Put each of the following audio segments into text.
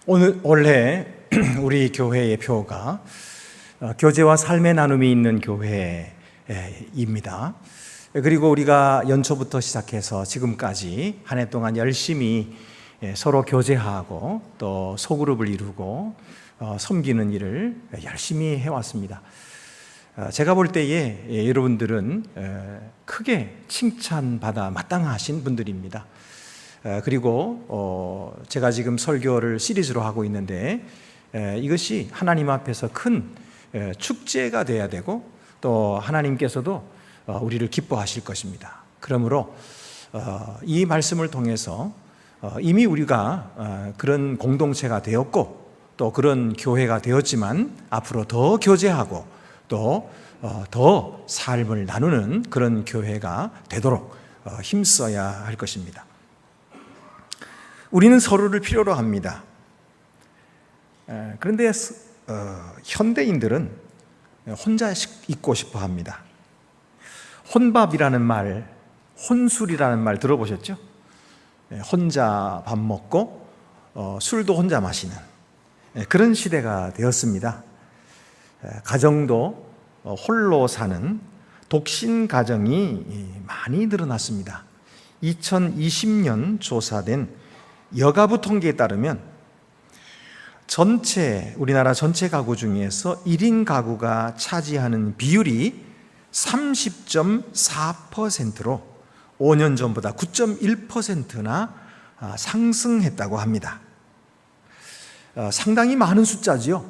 원래 우리 교회의 표가 교제와 삶의 나눔이 있는 교회입니다. 그리고 우리가 연초부터 시작해서 지금까지 한 해 동안 열심히 서로 교제하고 또 소그룹을 이루고 섬기는 일을 열심히 해왔습니다. 제가 볼 때에 여러분들은 크게 칭찬받아 마땅하신 분들입니다. 그리고 제가 지금 설교를 시리즈로 하고 있는데 이것이 하나님 앞에서 큰 축제가 돼야 되고 또 하나님께서도 우리를 기뻐하실 것입니다. 그러므로 이 말씀을 통해서 이미 우리가 그런 공동체가 되었고 또 그런 교회가 되었지만 앞으로 더 교제하고 또 더 삶을 나누는 그런 교회가 되도록 힘써야 할 것입니다. 우리는 서로를 필요로 합니다. 그런데 현대인들은 혼자 있고 싶어 합니다. 혼밥이라는 말, 혼술이라는 말 들어보셨죠? 혼자 밥 먹고 술도 혼자 마시는 그런 시대가 되었습니다. 가정도 홀로 사는 독신 가정이 많이 늘어났습니다. 2020년 조사된 여가부 통계에 따르면 우리나라 전체 가구 중에서 1인 가구가 차지하는 비율이 30.4%로 5년 전보다 9.1%나 상승했다고 합니다. 상당히 많은 숫자지요.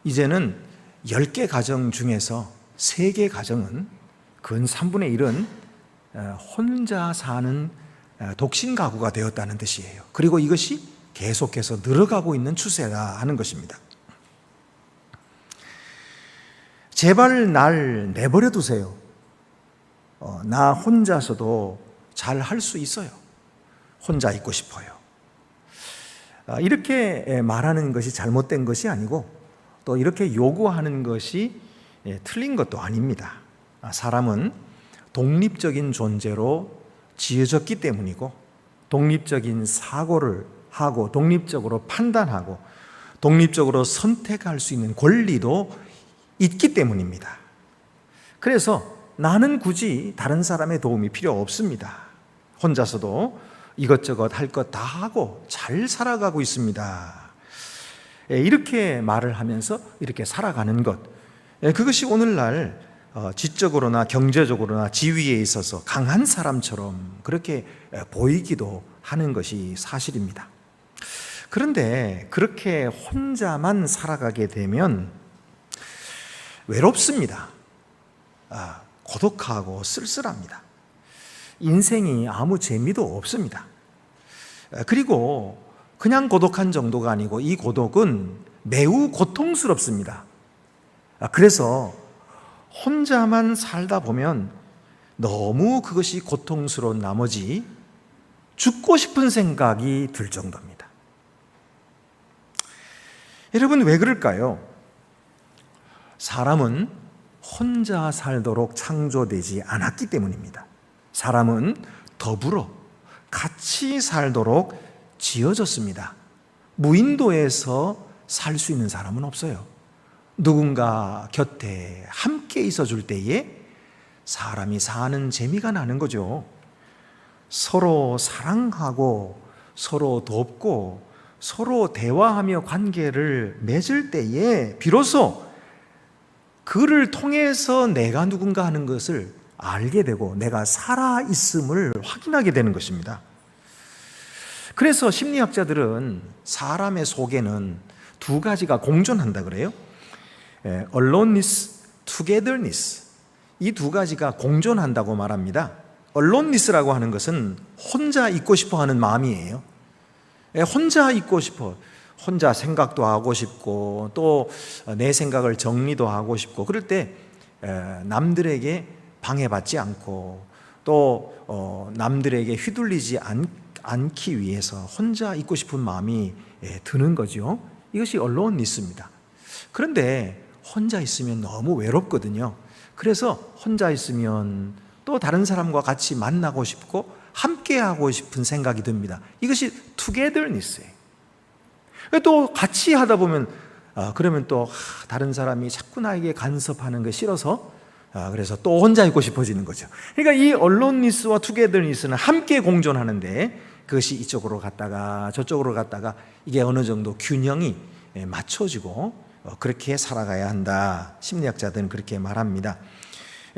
이제는 10개 가정 중에서 3개 가정은 근 3분의 1은 혼자 사는 독신 가구가 되었다는 뜻이에요. 그리고 이것이 계속해서 늘어가고 있는 추세다 하는 것입니다. 제발 날 내버려 두세요. 나 혼자서도 잘 할 수 있어요. 혼자 있고 싶어요. 이렇게 말하는 것이 잘못된 것이 아니고 또 이렇게 요구하는 것이 틀린 것도 아닙니다. 사람은 독립적인 존재로 지어졌기 때문이고 독립적인 사고를 하고 독립적으로 판단하고 독립적으로 선택할 수 있는 권리도 있기 때문입니다. 그래서 나는 굳이 다른 사람의 도움이 필요 없습니다. 혼자서도 이것저것 할 것 다 하고 잘 살아가고 있습니다. 이렇게 말을 하면서 이렇게 살아가는 것, 그것이 오늘날 지적으로나 경제적으로나 지위에 있어서 강한 사람처럼 그렇게 보이기도 하는 것이 사실입니다. 그런데 그렇게 혼자만 살아가게 되면 외롭습니다. 고독하고 쓸쓸합니다. 인생이 아무 재미도 없습니다. 그리고 그냥 고독한 정도가 아니고 이 고독은 매우 고통스럽습니다. 그래서 혼자만 살다 보면 너무 그것이 고통스러운 나머지 죽고 싶은 생각이 들 정도입니다. 여러분, 왜 그럴까요? 사람은 혼자 살도록 창조되지 않았기 때문입니다. 사람은 더불어 같이 살도록 지어졌습니다. 무인도에서 살 수 있는 사람은 없어요. 누군가 곁에 함께 있어 줄 때에 사람이 사는 재미가 나는 거죠. 서로 사랑하고 서로 돕고 서로 대화하며 관계를 맺을 때에 비로소 그를 통해서 내가 누군가 하는 것을 알게 되고 내가 살아있음을 확인하게 되는 것입니다. 그래서 심리학자들은 사람의 속에는 두 가지가 공존한다 그래요. aloneness, togetherness, 이 두 가지가 공존한다고 말합니다. aloneness라고 하는 것은 혼자 있고 싶어 하는 마음이에요. 혼자 있고 싶어, 혼자 생각도 하고 싶고 또 내 생각을 정리도 하고 싶고 그럴 때 남들에게 방해받지 않고 또 남들에게 휘둘리지 않기 위해서 혼자 있고 싶은 마음이 드는 거죠. 이것이 aloneness입니다. 그런데 혼자 있으면 너무 외롭거든요. 그래서 혼자 있으면 또 다른 사람과 같이 만나고 싶고 함께 하고 싶은 생각이 듭니다. 이것이 togetherness예요. 또 같이 하다 보면 그러면 또 다른 사람이 자꾸 나에게 간섭하는 게 싫어서 그래서 또 혼자 있고 싶어지는 거죠. 그러니까 이 언론니스와 투게더니스는 함께 공존하는데 그것이 이쪽으로 갔다가 저쪽으로 갔다가 이게 어느 정도 균형이 맞춰지고 그렇게 살아가야 한다. 심리학자들은 그렇게 말합니다.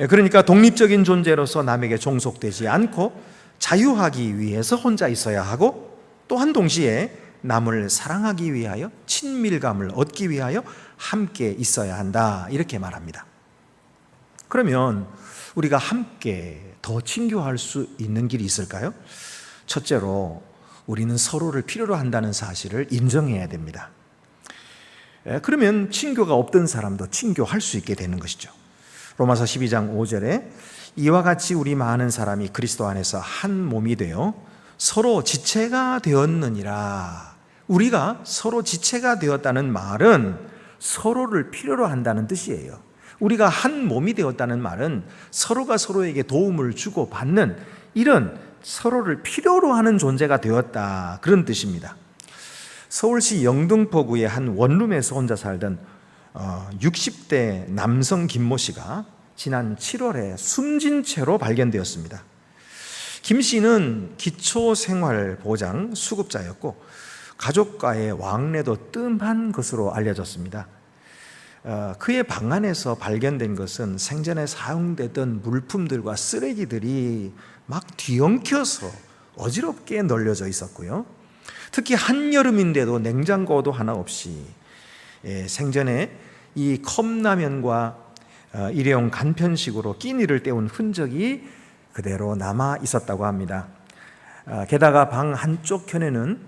그러니까 독립적인 존재로서 남에게 종속되지 않고 자유하기 위해서 혼자 있어야 하고, 또한 동시에 남을 사랑하기 위하여, 친밀감을 얻기 위하여 함께 있어야 한다. 이렇게 말합니다. 그러면 우리가 함께 더 친교할 수 있는 길이 있을까요? 첫째로 우리는 서로를 필요로 한다는 사실을 인정해야 됩니다. 그러면 친교가 없던 사람도 친교할 수 있게 되는 것이죠. 로마서 12장 5절에 이와 같이 우리 많은 사람이 그리스도 안에서 한 몸이 되어 서로 지체가 되었느니라. 우리가 서로 지체가 되었다는 말은 서로를 필요로 한다는 뜻이에요. 우리가 한 몸이 되었다는 말은 서로가 서로에게 도움을 주고 받는 이런 서로를 필요로 하는 존재가 되었다, 그런 뜻입니다. 서울시 영등포구의 한 원룸에서 혼자 살던 60대 남성 김모 씨가 지난 7월에 숨진 채로 발견되었습니다. 김 씨는 기초생활보장 수급자였고 가족과의 왕래도 뜸한 것으로 알려졌습니다. 그의 방 안에서 발견된 것은 생전에 사용되던 물품들과 쓰레기들이 막 뒤엉켜서 어지럽게 널려져 있었고요. 특히 한여름인데도 냉장고도 하나 없이 생전에 이 컵라면과 일회용 간편식으로 끼니를 때운 흔적이 그대로 남아 있었다고 합니다. 게다가 방 한쪽 편에는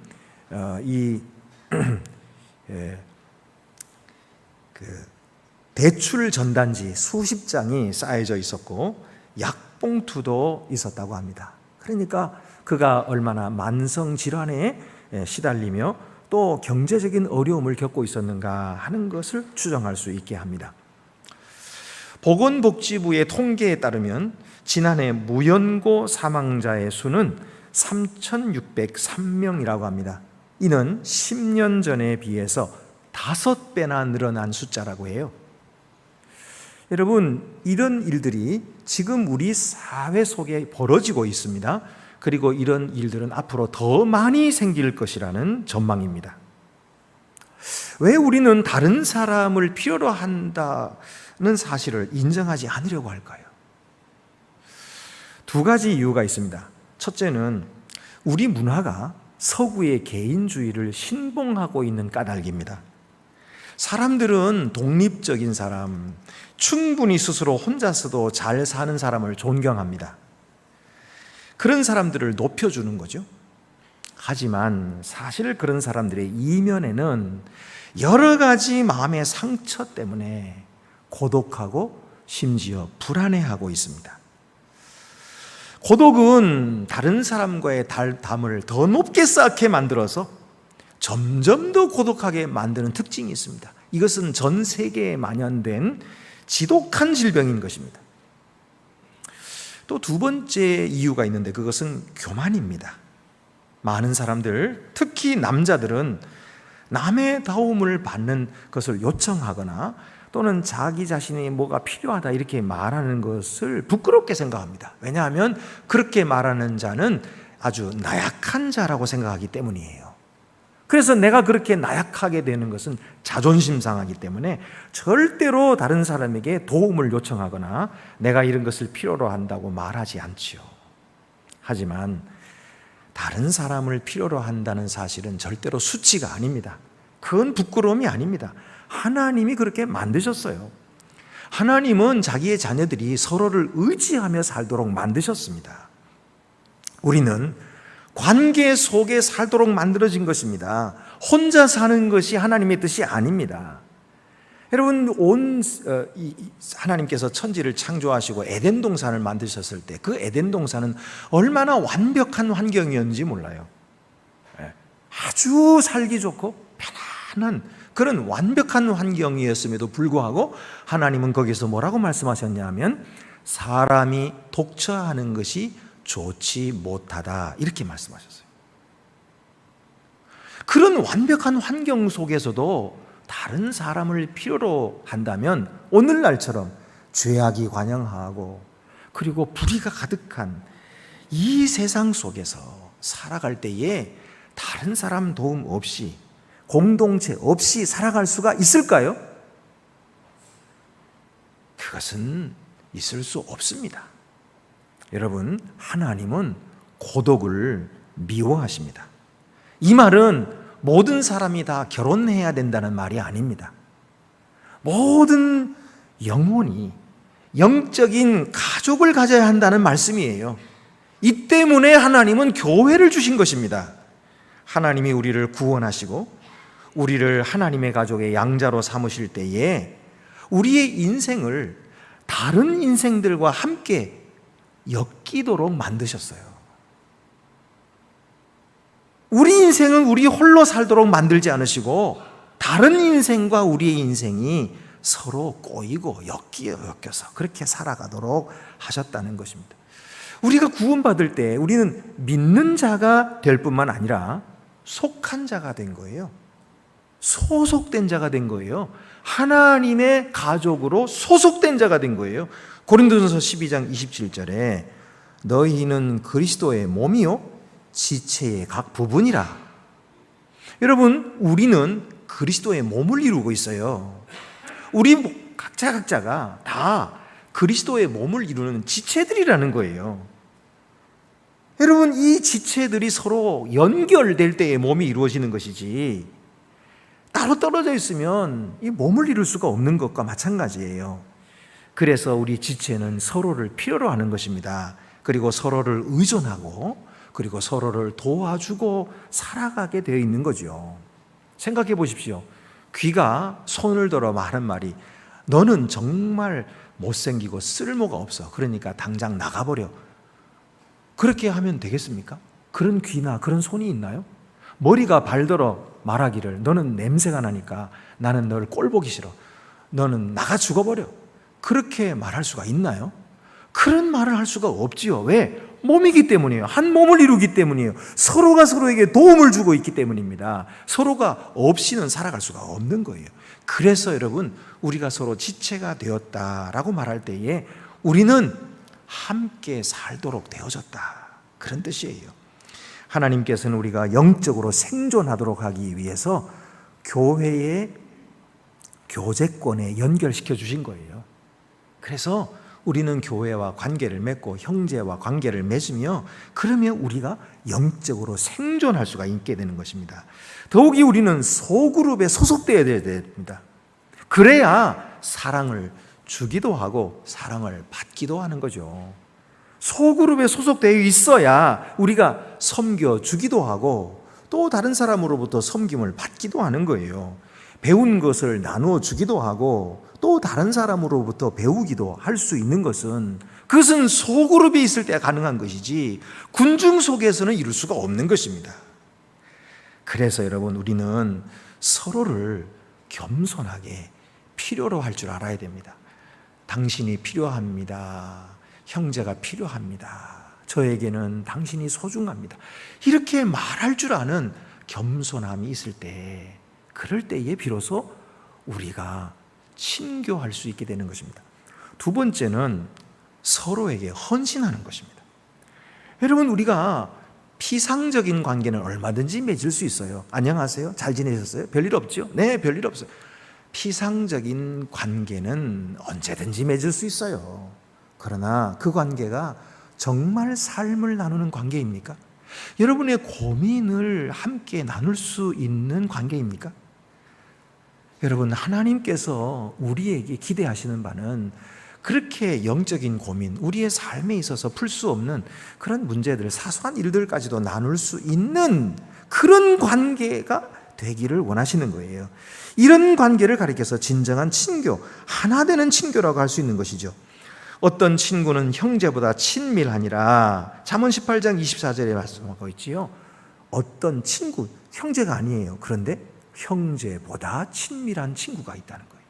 대출 전단지 수십 장이 쌓여져 있었고 약봉투도 있었다고 합니다. 그러니까 그가 얼마나 만성 질환에 시달리며 또 경제적인 어려움을 겪고 있었는가 하는 것을 추정할 수 있게 합니다. 보건복지부의 통계에 따르면 지난해 무연고 사망자의 수는 3,603명이라고 합니다. 이는 10년 전에 비해서 5배나 늘어난 숫자라고 해요. 여러분, 이런 일들이 지금 우리 사회 속에 벌어지고 있습니다. 그리고 이런 일들은 앞으로 더 많이 생길 것이라는 전망입니다. 왜 우리는 다른 사람을 필요로 한다는 사실을 인정하지 않으려고 할까요? 두 가지 이유가 있습니다. 첫째는 우리 문화가 서구의 개인주의를 신봉하고 있는 까닭입니다. 사람들은 독립적인 사람, 충분히 스스로 혼자서도 잘 사는 사람을 존경합니다. 그런 사람들을 높여주는 거죠. 하지만 사실 그런 사람들의 이면에는 여러 가지 마음의 상처 때문에 고독하고 심지어 불안해하고 있습니다. 고독은 다른 사람과의 담을 더 높게 쌓게 만들어서 점점 더 고독하게 만드는 특징이 있습니다. 이것은 전 세계에 만연된 지독한 질병인 것입니다. 또 두 번째 이유가 있는데 그것은 교만입니다. 많은 사람들, 특히 남자들은 남의 도움을 받는 것을 요청하거나 또는 자기 자신이 뭐가 필요하다 이렇게 말하는 것을 부끄럽게 생각합니다. 왜냐하면 그렇게 말하는 자는 아주 나약한 자라고 생각하기 때문이에요. 그래서 내가 그렇게 나약하게 되는 것은 자존심 상하기 때문에 절대로 다른 사람에게 도움을 요청하거나 내가 이런 것을 필요로 한다고 말하지 않지요. 하지만 다른 사람을 필요로 한다는 사실은 절대로 수치가 아닙니다. 그건 부끄러움이 아닙니다. 하나님이 그렇게 만드셨어요. 하나님은 자기의 자녀들이 서로를 의지하며 살도록 만드셨습니다. 우리는 관계 속에 살도록 만들어진 것입니다. 혼자 사는 것이 하나님의 뜻이 아닙니다. 여러분, 하나님께서 천지를 창조하시고 에덴 동산을 만드셨을 때 그 에덴 동산은 얼마나 완벽한 환경이었는지 몰라요. 아주 살기 좋고 편안한 그런 완벽한 환경이었음에도 불구하고 하나님은 거기서 뭐라고 말씀하셨냐 하면 사람이 독처하는 것이 좋지 못하다 이렇게 말씀하셨어요. 그런 완벽한 환경 속에서도 다른 사람을 필요로 한다면 오늘날처럼 죄악이 관영하고 그리고 불의가 가득한 이 세상 속에서 살아갈 때에 다른 사람 도움 없이, 공동체 없이 살아갈 수가 있을까요? 그것은 있을 수 없습니다. 여러분, 하나님은 고독을 미워하십니다. 이 말은 모든 사람이 다 결혼해야 된다는 말이 아닙니다. 모든 영혼이 영적인 가족을 가져야 한다는 말씀이에요. 이 때문에 하나님은 교회를 주신 것입니다. 하나님이 우리를 구원하시고 우리를 하나님의 가족의 양자로 삼으실 때에 우리의 인생을 다른 인생들과 함께 엮이도록 만드셨어요. 우리 인생은 우리 홀로 살도록 만들지 않으시고 다른 인생과 우리의 인생이 서로 꼬이고 엮여서 그렇게 살아가도록 하셨다는 것입니다. 우리가 구원받을 때 우리는 믿는 자가 될 뿐만 아니라 속한 자가 된 거예요. 소속된 자가 된 거예요. 하나님의 가족으로 소속된 자가 된 거예요. 고린도전서 12장 27절에 너희는 그리스도의 몸이요 지체의 각 부분이라. 여러분, 우리는 그리스도의 몸을 이루고 있어요. 우리 각자가 다 그리스도의 몸을 이루는 지체들이라는 거예요. 여러분, 이 지체들이 서로 연결될 때에 몸이 이루어지는 것이지 따로 떨어져 있으면 이 몸을 이룰 수가 없는 것과 마찬가지예요. 그래서 우리 지체는 서로를 필요로 하는 것입니다. 그리고 서로를 의존하고 그리고 서로를 도와주고 살아가게 되어 있는 거죠. 생각해 보십시오. 귀가 손을 들어 말한 말이 너는 정말 못생기고 쓸모가 없어. 그러니까 당장 나가버려. 그렇게 하면 되겠습니까? 그런 귀나 그런 손이 있나요? 머리가 발들어 말하기를 너는 냄새가 나니까 나는 너를 꼴 보기 싫어. 너는 나가 죽어버려. 그렇게 말할 수가 있나요? 그런 말을 할 수가 없지요. 왜? 몸이기 때문이에요. 한 몸을 이루기 때문이에요. 서로가 서로에게 도움을 주고 있기 때문입니다. 서로가 없이는 살아갈 수가 없는 거예요. 그래서 여러분, 우리가 서로 지체가 되었다라고 말할 때에 우리는 함께 살도록 되어졌다, 그런 뜻이에요. 하나님께서는 우리가 영적으로 생존하도록 하기 위해서 교회의 교제권에 연결시켜 주신 거예요. 그래서 우리는 교회와 관계를 맺고 형제와 관계를 맺으며 그러면 우리가 영적으로 생존할 수가 있게 되는 것입니다. 더욱이 우리는 소그룹에 소속되어야 됩니다. 그래야 사랑을 주기도 하고 사랑을 받기도 하는 거죠. 소그룹에 소속되어 있어야 우리가 섬겨주기도 하고 또 다른 사람으로부터 섬김을 받기도 하는 거예요. 배운 것을 나누어 주기도 하고 또 다른 사람으로부터 배우기도 할 수 있는 것은 그것은 소그룹이 있을 때 가능한 것이지 군중 속에서는 이룰 수가 없는 것입니다. 그래서 여러분, 우리는 서로를 겸손하게 필요로 할 줄 알아야 됩니다. 당신이 필요합니다. 형제가 필요합니다. 저에게는 당신이 소중합니다. 이렇게 말할 줄 아는 겸손함이 있을 때, 그럴 때에 비로소 우리가 친교할 수 있게 되는 것입니다. 두 번째는 서로에게 헌신하는 것입니다. 여러분, 우리가 피상적인 관계는 얼마든지 맺을 수 있어요. 안녕하세요? 잘 지내셨어요? 별일 없죠? 네, 별일 없어요. 피상적인 관계는 언제든지 맺을 수 있어요. 그러나 그 관계가 정말 삶을 나누는 관계입니까? 여러분의 고민을 함께 나눌 수 있는 관계입니까? 여러분, 하나님께서 우리에게 기대하시는 바는 그렇게 영적인 고민, 우리의 삶에 있어서 풀 수 없는 그런 문제들, 사소한 일들까지도 나눌 수 있는 그런 관계가 되기를 원하시는 거예요. 이런 관계를 가리켜서 진정한 친교, 하나 되는 친교라고 할 수 있는 것이죠. 어떤 친구는 형제보다 친밀하니라. 잠언 18장 24절에 말씀하고 있지요. 어떤 친구, 형제가 아니에요. 그런데 형제보다 친밀한 친구가 있다는 거예요.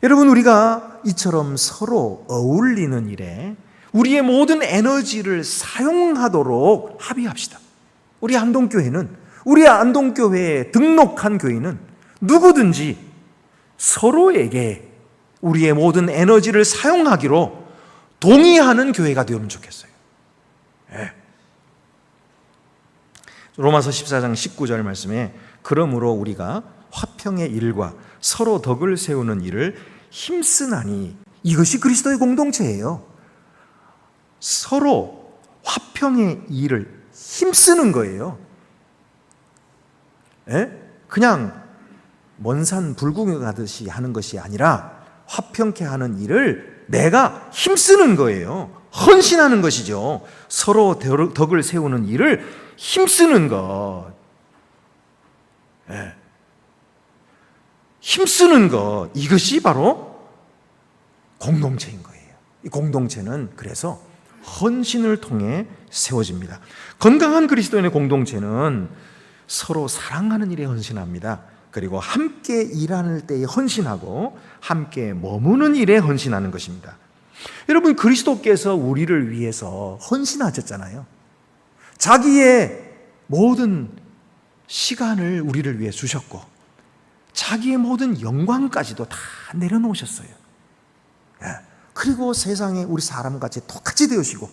여러분, 우리가 이처럼 서로 어울리는 일에 우리의 모든 에너지를 사용하도록 합의합시다. 우리 한동교회는 우리 안동교회에 등록한 교인은 누구든지 서로에게 우리의 모든 에너지를 사용하기로 동의하는 교회가 되면 좋겠어요. 네. 로마서 14장 19절 말씀에 그러므로 우리가 화평의 일과 서로 덕을 세우는 일을 힘쓰나니 이것이 그리스도의 공동체예요. 서로 화평의 일을 힘쓰는 거예요. 예? 그냥 먼산 불구경 가듯이 하는 것이 아니라 화평케 하는 일을 내가 힘쓰는 거예요. 헌신하는 것이죠. 서로 덕을 세우는 일을 힘쓰는 것. 예. 힘쓰는 것, 이것이 바로 공동체인 거예요. 이 공동체는 그래서 헌신을 통해 세워집니다. 건강한 그리스도인의 공동체는 서로 사랑하는 일에 헌신합니다. 그리고 함께 일하는 때에 헌신하고 함께 머무는 일에 헌신하는 것입니다. 여러분, 그리스도께서 우리를 위해서 헌신하셨잖아요. 자기의 모든 시간을 우리를 위해 주셨고 자기의 모든 영광까지도 다 내려놓으셨어요. 그리고 세상에 우리 사람같이 똑같이 되으시고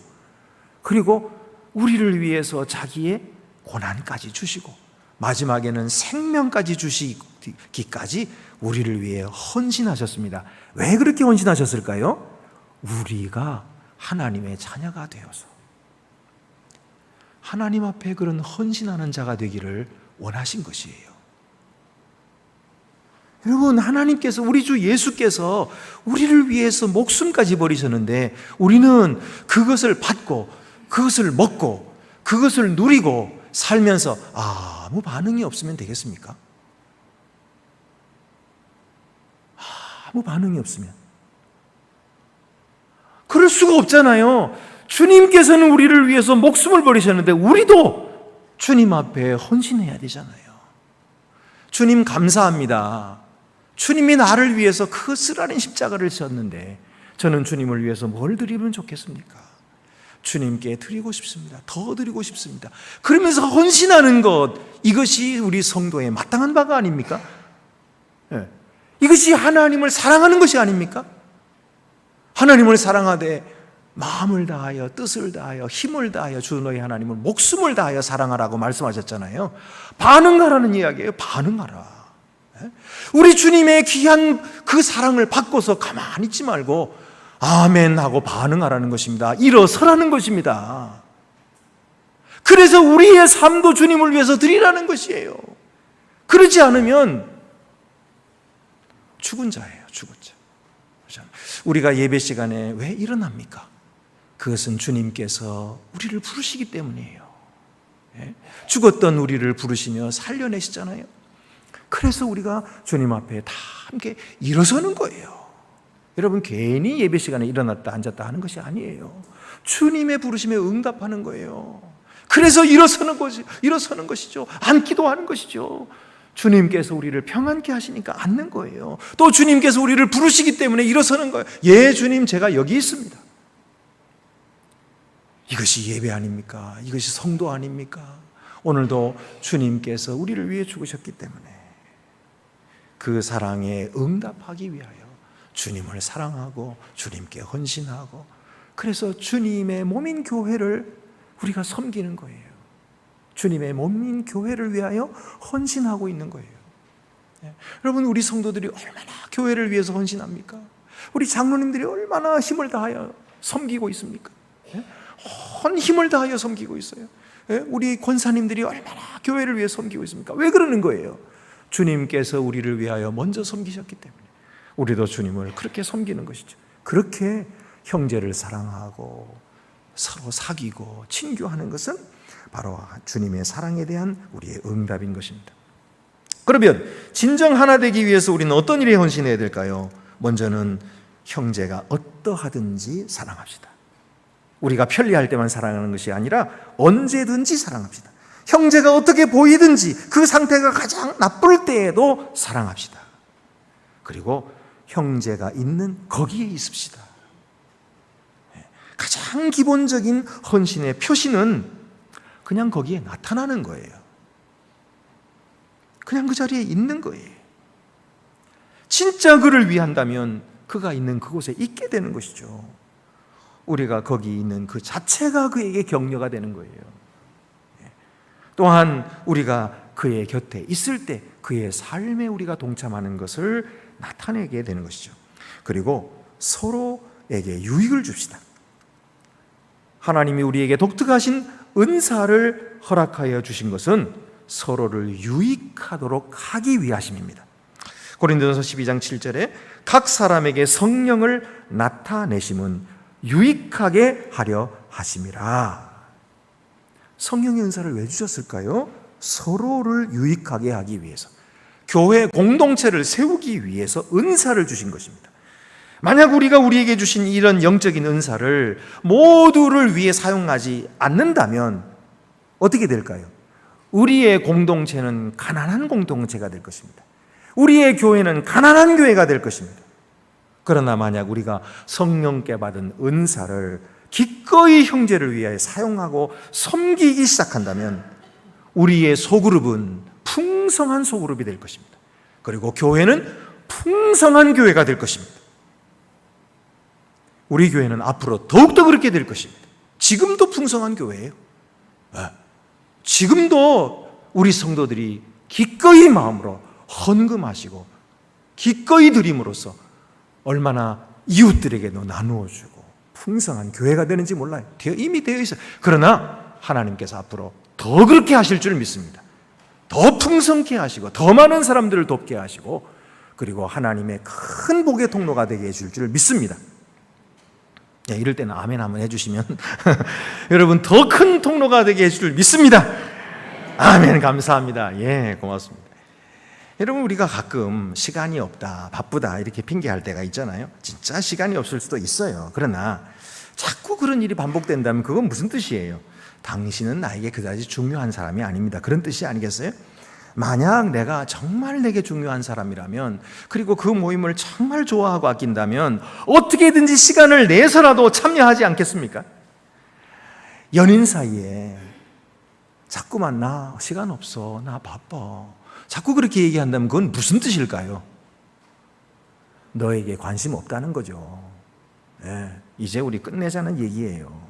그리고 우리를 위해서 자기의 고난까지 주시고 마지막에는 생명까지 주시기까지 우리를 위해 헌신하셨습니다. 왜 그렇게 헌신하셨을까요? 우리가 하나님의 자녀가 되어서 하나님 앞에 그런 헌신하는 자가 되기를 원하신 것이에요. 여러분, 하나님께서 우리 주 예수께서 우리를 위해서 목숨까지 버리셨는데 우리는 그것을 받고 그것을 먹고 그것을 누리고 살면서 아무 반응이 없으면 되겠습니까? 아무 반응이 없으면 그럴 수가 없잖아요. 주님께서는 우리를 위해서 목숨을 버리셨는데 우리도 주님 앞에 헌신해야 되잖아요. 주님 감사합니다. 주님이 나를 위해서 그 쓰라린 십자가를 졌는데 저는 주님을 위해서 뭘 드리면 좋겠습니까? 주님께 드리고 싶습니다. 더 드리고 싶습니다. 그러면서 헌신하는 것, 이것이 우리 성도의 마땅한 바가 아닙니까? 네. 이것이 하나님을 사랑하는 것이 아닙니까? 하나님을 사랑하되 마음을 다하여 뜻을 다하여 힘을 다하여 주 너희 하나님을 목숨을 다하여 사랑하라고 말씀하셨잖아요. 반응하라는 이야기예요. 반응하라. 우리 주님의 귀한 그 사랑을 받고서 가만히 있지 말고 아멘 하고 반응하라는 것입니다. 일어서라는 것입니다. 그래서 우리의 삶도 주님을 위해서 드리라는 것이에요. 그러지 않으면 죽은 자예요. 죽은 자. 우리가 예배 시간에 왜 일어납니까? 그것은 주님께서 우리를 부르시기 때문이에요. 죽었던 우리를 부르시며 살려내시잖아요. 그래서 우리가 주님 앞에 다 함께 일어서는 거예요. 여러분, 괜히 예배 시간에 일어났다 앉았다 하는 것이 아니에요. 주님의 부르심에 응답하는 거예요. 그래서 일어서는 것이죠. 앉기도 하는 것이죠. 주님께서 우리를 평안케 하시니까 앉는 거예요. 또 주님께서 우리를 부르시기 때문에 일어서는 거예요. 예, 주님, 제가 여기 있습니다. 이것이 예배 아닙니까? 이것이 성도 아닙니까? 오늘도 주님께서 우리를 위해 죽으셨기 때문에 그 사랑에 응답하기 위하여 주님을 사랑하고 주님께 헌신하고 그래서 주님의 몸인 교회를 우리가 섬기는 거예요. 주님의 몸인 교회를 위하여 헌신하고 있는 거예요. 여러분, 우리 성도들이 얼마나 교회를 위해서 헌신합니까? 우리 장로님들이 얼마나 힘을 다하여 섬기고 있습니까? 온 힘을 다하여 섬기고 있어요. 우리 권사님들이 얼마나 교회를 위해 섬기고 있습니까? 왜 그러는 거예요? 주님께서 우리를 위하여 먼저 섬기셨기 때문에 우리도 주님을 그렇게 섬기는 것이죠. 그렇게 형제를 사랑하고 서로 사귀고 친교하는 것은 바로 주님의 사랑에 대한 우리의 응답인 것입니다. 그러면 진정 하나 되기 위해서 우리는 어떤 일에 헌신해야 될까요? 먼저는 형제가 어떠하든지 사랑합시다. 우리가 편리할 때만 사랑하는 것이 아니라 언제든지 사랑합시다. 형제가 어떻게 보이든지 그 상태가 가장 나쁠 때에도 사랑합시다. 그리고 형제가 있는 거기에 있읍시다. 가장 기본적인 헌신의 표시는 그냥 거기에 나타나는 거예요. 그냥 그 자리에 있는 거예요. 진짜 그를 위한다면 그가 있는 그곳에 있게 되는 것이죠. 우리가 거기 있는 그 자체가 그에게 격려가 되는 거예요. 또한 우리가 그의 곁에 있을 때 그의 삶에 우리가 동참하는 것을 나타내게 되는 것이죠. 그리고 서로에게 유익을 줍시다. 하나님이 우리에게 독특하신 은사를 허락하여 주신 것은 서로를 유익하도록 하기 위하심입니다. 고린도전서 12장 7절에 각 사람에게 성령을 나타내심은 유익하게 하려 하심이라. 성령의 은사를 왜 주셨을까요? 서로를 유익하게 하기 위해서, 교회 공동체를 세우기 위해서 은사를 주신 것입니다. 만약 우리가 우리에게 주신 이런 영적인 은사를 모두를 위해 사용하지 않는다면 어떻게 될까요? 우리의 공동체는 가난한 공동체가 될 것입니다. 우리의 교회는 가난한 교회가 될 것입니다. 그러나 만약 우리가 성령께 받은 은사를 기꺼이 형제를 위하여 사용하고 섬기기 시작한다면 우리의 소그룹은 풍성한 소그룹이 될 것입니다. 그리고 교회는 풍성한 교회가 될 것입니다. 우리 교회는 앞으로 더욱더 그렇게 될 것입니다. 지금도 풍성한 교회예요. 지금도 우리 성도들이 기꺼이 마음으로 헌금하시고 기꺼이 드림으로써 얼마나 이웃들에게도 나누어주고 풍성한 교회가 되는지 몰라요. 이미 되어 있어요. 그러나 하나님께서 앞으로 더 그렇게 하실 줄 믿습니다. 더 풍성케 하시고 더 많은 사람들을 돕게 하시고 그리고 하나님의 큰 복의 통로가 되게 해줄 줄 믿습니다. 이럴 때는 아멘 한번 해주시면 여러분 더 큰 통로가 되게 해줄 줄 믿습니다. 아멘. 감사합니다. 예, 고맙습니다. 여러분, 우리가 가끔 시간이 없다, 바쁘다 이렇게 핑계할 때가 있잖아요. 진짜 시간이 없을 수도 있어요. 그러나 자꾸 그런 일이 반복된다면 그건 무슨 뜻이에요? 당신은 나에게 그다지 중요한 사람이 아닙니다. 그런 뜻이 아니겠어요? 만약 내가 정말 내게 중요한 사람이라면, 그리고 그 모임을 정말 좋아하고 아낀다면 어떻게든지 시간을 내서라도 참여하지 않겠습니까? 연인 사이에 자꾸만 나 시간 없어, 나 바빠, 자꾸 그렇게 얘기한다면 그건 무슨 뜻일까요? 너에게 관심 없다는 거죠. 이제 우리 끝내자는 얘기예요.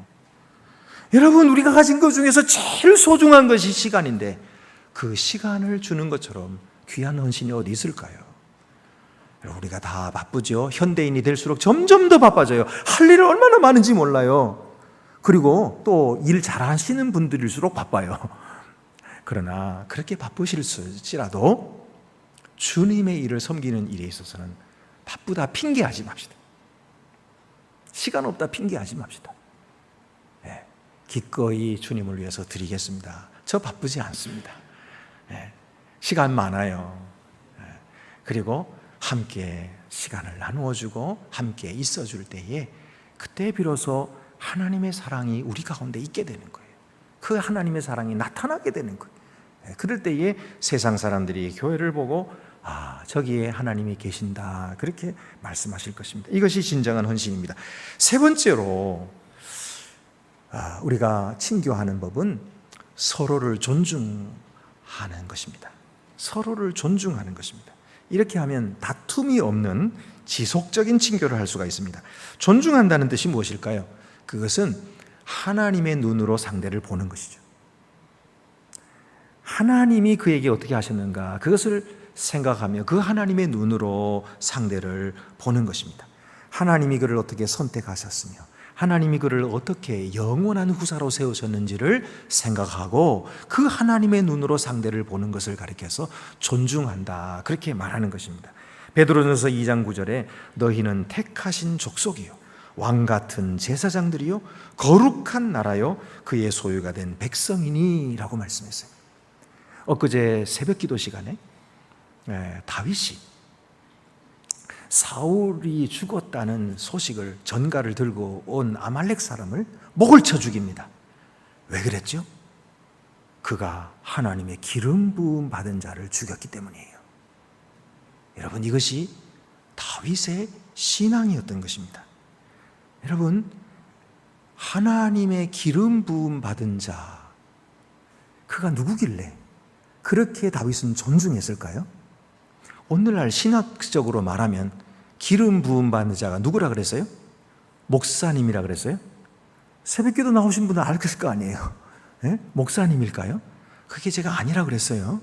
여러분, 우리가 가진 것 중에서 제일 소중한 것이 시간인데 그 시간을 주는 것처럼 귀한 헌신이 어디 있을까요? 우리가 다 바쁘죠. 현대인이 될수록 점점 더 바빠져요. 할 일이 얼마나 많은지 몰라요. 그리고 또 일 잘하시는 분들일수록 바빠요. 그러나 그렇게 바쁘실지라도 주님의 일을 섬기는 일에 있어서는 바쁘다 핑계하지 맙시다. 시간 없다 핑계하지 맙시다. 기꺼이 주님을 위해서 드리겠습니다. 저 바쁘지 않습니다. 시간 많아요. 그리고 함께 시간을 나누어주고 함께 있어줄 때에 그때 비로소 하나님의 사랑이 우리 가운데 있게 되는 거예요. 그 하나님의 사랑이 나타나게 되는 거예요. 그럴 때에 세상 사람들이 교회를 보고 저기에 하나님이 계신다 그렇게 말씀하실 것입니다. 이것이 진정한 헌신입니다. 세 번째로 우리가 친교하는 법은 서로를 존중하는 것입니다. 서로를 존중하는 것입니다. 이렇게 하면 다툼이 없는 지속적인 친교를 할 수가 있습니다. 존중한다는 뜻이 무엇일까요? 그것은 하나님의 눈으로 상대를 보는 것이죠. 하나님이 그에게 어떻게 하셨는가 그것을 생각하며 그 하나님의 눈으로 상대를 보는 것입니다. 하나님이 그를 어떻게 선택하셨으며 하나님이 그를 어떻게 영원한 후사로 세우셨는지를 생각하고 그 하나님의 눈으로 상대를 보는 것을 가리켜서 존중한다 그렇게 말하는 것입니다. 베드로전서 2장 9절에 너희는 택하신 족속이요 왕같은 제사장들이요 거룩한 나라요 그의 소유가 된 백성이니 라고 말씀했어요. 엊그제 새벽기도 시간에 다윗이 사울이 죽었다는 소식을 전가를 들고 온 아말렉 사람을 목을 쳐 죽입니다. 왜 그랬죠? 그가 하나님의 기름 부음 받은 자를 죽였기 때문이에요. 여러분, 이것이 다윗의 신앙이었던 것입니다. 여러분, 하나님의 기름 부음 받은 자, 그가 누구길래 그렇게 다윗은 존중했을까요? 오늘날 신학적으로 말하면 기름 부음 받는 자가 누구라 그랬어요? 목사님이라 그랬어요? 새벽기도 나오신 분은 알겠을 거 아니에요. 네? 목사님일까요? 그게 제가 아니라 그랬어요.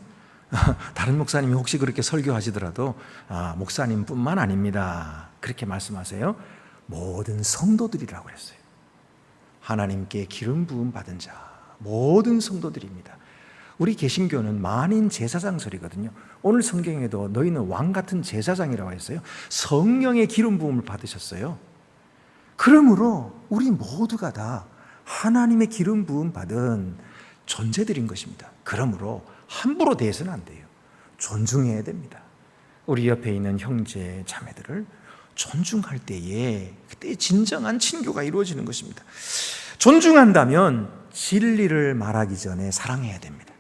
다른 목사님이 혹시 그렇게 설교하시더라도 목사님뿐만 아닙니다. 그렇게 말씀하세요. 모든 성도들이라고 그랬어요. 하나님께 기름 부음 받은 자, 모든 성도들입니다. 우리 개신교는 만인 제사장설이거든요. 오늘 성경에도 너희는 왕 같은 제사장이라고 했어요. 성령의 기름 부음을 받으셨어요. 그러므로 우리 모두가 다 하나님의 기름 부음 받은 존재들인 것입니다. 그러므로 함부로 대해서는 안 돼요. 존중해야 됩니다. 우리 옆에 있는 형제 자매들을 존중할 때에 그때 진정한 친교가 이루어지는 것입니다. 존중한다면 진리를 말하기 전에 사랑해야 됩니다.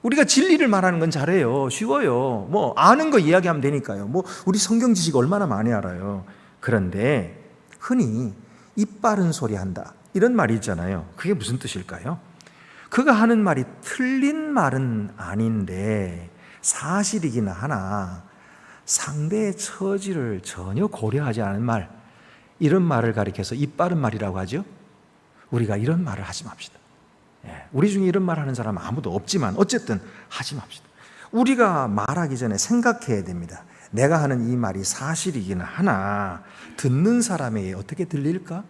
우리가 진리를 말하는 건 잘해요. 쉬워요. 아는 거 이야기하면 되니까요. 우리 성경 지식 얼마나 많이 알아요. 그런데 흔히 입 바른 소리 한다, 이런 말이 있잖아요. 그게 무슨 뜻일까요? 그가 하는 말이 틀린 말은 아닌데 사실이긴 하나 상대의 처지를 전혀 고려하지 않은 말, 이런 말을 가리켜서 입 바른 말이라고 하죠. 우리가 이런 말을 하지 맙시다. 우리 중에 이런 말 하는 사람은 아무도 없지만 어쨌든 하지 맙시다. 우리가 말하기 전에 생각해야 됩니다. 내가 하는 이 말이 사실이긴 하나 듣는 사람에게 어떻게 들릴까?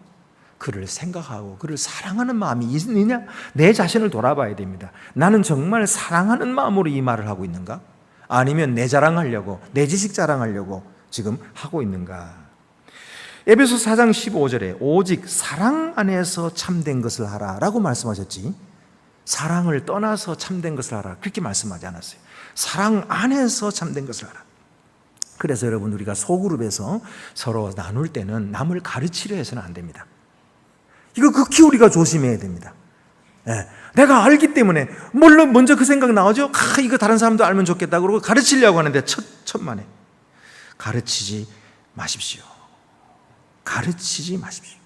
그를 생각하고 그를 사랑하는 마음이 있느냐? 내 자신을 돌아봐야 됩니다. 나는 정말 사랑하는 마음으로 이 말을 하고 있는가? 아니면 내 자랑하려고, 내 지식 자랑하려고 지금 하고 있는가? 에베소 4장 15절에 오직 사랑 안에서 참된 것을 하라 라고 말씀하셨지, 사랑을 떠나서 참된 것을 하라 그렇게 말씀하지 않았어요. 사랑 안에서 참된 것을 하라. 그래서 여러분, 우리가 소그룹에서 서로 나눌 때는 남을 가르치려 해서는 안 됩니다. 이거 극히 우리가 조심해야 됩니다. 내가 알기 때문에, 물론 먼저 그 생각 나오죠. 이거 다른 사람도 알면 좋겠다 그러고 가르치려고 하는데 천만에 가르치지 마십시오. 가르치지 마십시오.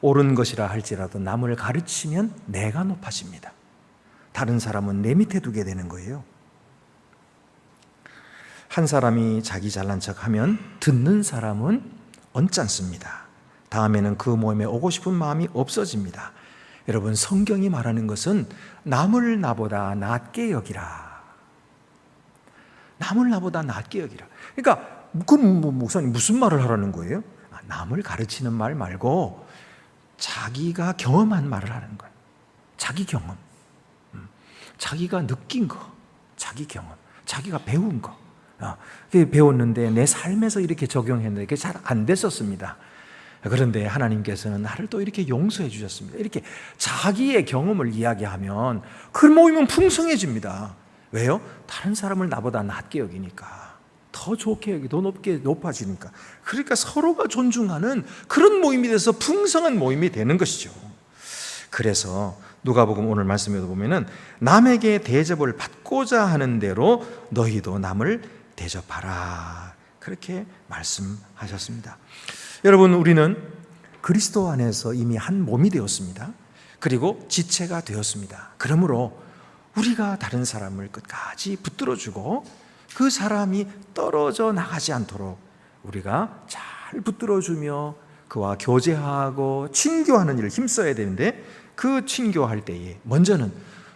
옳은 것이라 할지라도 남을 가르치면 내가 높아집니다. 다른 사람은 내 밑에 두게 되는 거예요. 한 사람이 자기 잘난 척하면 듣는 사람은 언짢습니다. 다음에는 그 모임에 오고 싶은 마음이 없어집니다. 여러분, 성경이 말하는 것은 남을 나보다 낫게 여기라. 남을 나보다 낫게 여기라. 그러니까 그럼 목사님 무슨 말을 하라는 거예요? 남을 가르치는 말 말고 자기가 경험한 말을 하는 거예요. 자기 경험, 자기가 느낀 거, 자기 경험, 자기가 배운 거. 배웠는데 내 삶에서 이렇게 적용했는데 그게 잘 안 됐었습니다. 그런데 하나님께서는 나를 또 이렇게 용서해 주셨습니다. 이렇게 자기의 경험을 이야기하면 그 모임은 풍성해집니다. 왜요? 다른 사람을 나보다 낫게 여기니까, 더 좋게 여기, 더 높게 높아지니까. 그러니까 서로가 존중하는 그런 모임이 돼서 풍성한 모임이 되는 것이죠. 그래서 누가복음 오늘 말씀에도 보면은 남에게 대접을 받고자 하는 대로 너희도 남을 대접하라, 그렇게 말씀하셨습니다. 여러분, 우리는 그리스도 안에서 이미 한 몸이 되었습니다. 그리고 지체가 되었습니다. 그러므로 우리가 다른 사람을 끝까지 붙들어주고 그 사람이 떨어져 나가지 않도록 우리가 잘 붙들어주며 그와 교제하고 친교하는 일을 힘써야 되는데, 그 친교할 때에 먼저는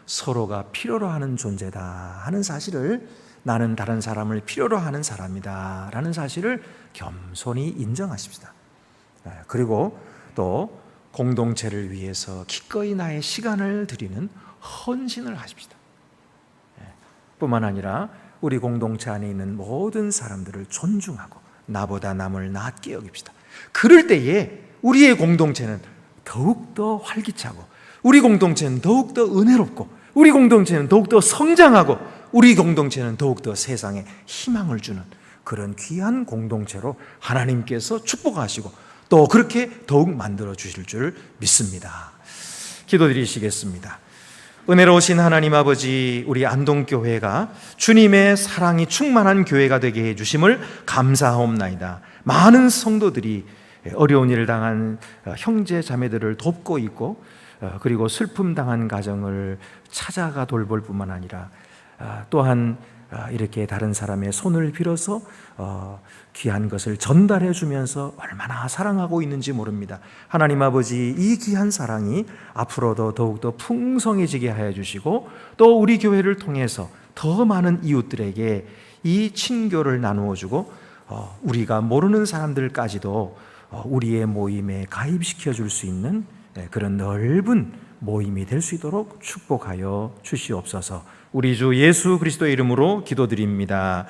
서로가 필요로 하는 존재다 하는 사실을, 나는 다른 사람을 필요로 하는 사람이다 라는 사실을 겸손히 인정하십시다. 그리고 또 공동체를 위해서 기꺼이 나의 시간을 드리는 헌신을 하십시다. 뿐만 아니라 우리 공동체 안에 있는 모든 사람들을 존중하고 나보다 남을 낫게 여깁시다. 그럴 때에 우리의 공동체는 더욱더 활기차고, 우리 공동체는 더욱더 은혜롭고, 우리 공동체는 더욱더 성장하고, 우리 공동체는 더욱더 세상에 희망을 주는 그런 귀한 공동체로 하나님께서 축복하시고 또 그렇게 더욱 만들어 주실 줄 믿습니다. 기도드리시겠습니다. 은혜로우신 하나님 아버지, 우리 안동교회가 주님의 사랑이 충만한 교회가 되게 해주심을 감사하옵나이다. 많은 성도들이 어려운 일을 당한 형제 자매들을 돕고 있고, 그리고 슬픔 당한 가정을 찾아가 돌볼 뿐만 아니라 또한 이렇게 다른 사람의 손을 빌어서 귀한 것을 전달해 주면서 얼마나 사랑하고 있는지 모릅니다. 하나님 아버지, 이 귀한 사랑이 앞으로도 더욱더 풍성해지게 하여 주시고, 또 우리 교회를 통해서 더 많은 이웃들에게 이 친교를 나누어 주고, 우리가 모르는 사람들까지도 우리의 모임에 가입시켜 줄 수 있는 그런 넓은 모임이 될 수 있도록 축복하여 주시옵소서. 우리 주 예수 그리스도의 이름으로 기도드립니다.